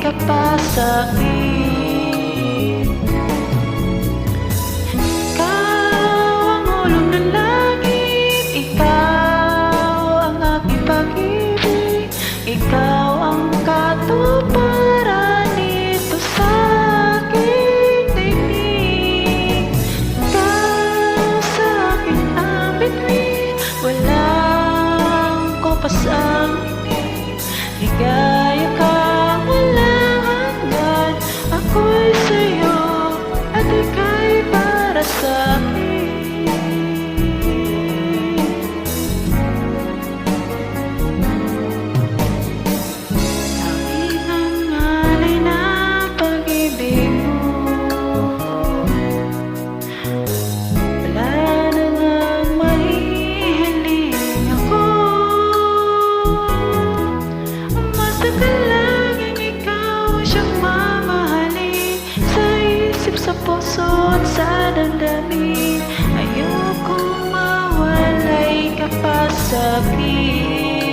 ka pa sa'kin. Ikaw ang ulong ng langit, ikaw ang aking pag-ibig, ikaw ang katuparan nito sa aking daigdig. Ikaw sa akin ang bituin, walang kopas ang inig. Ligaya kang walang hanggan, ako'y sa'yo at ika'y para sa'kin. Langit ang alay ng pag-ibig mo, wala na ngang mahihiling ako. Matagal laging ikaw siyang mamahalin, sa isip, sa puso at sa damdamin. Ayokong mawalay ka pa sa'kin.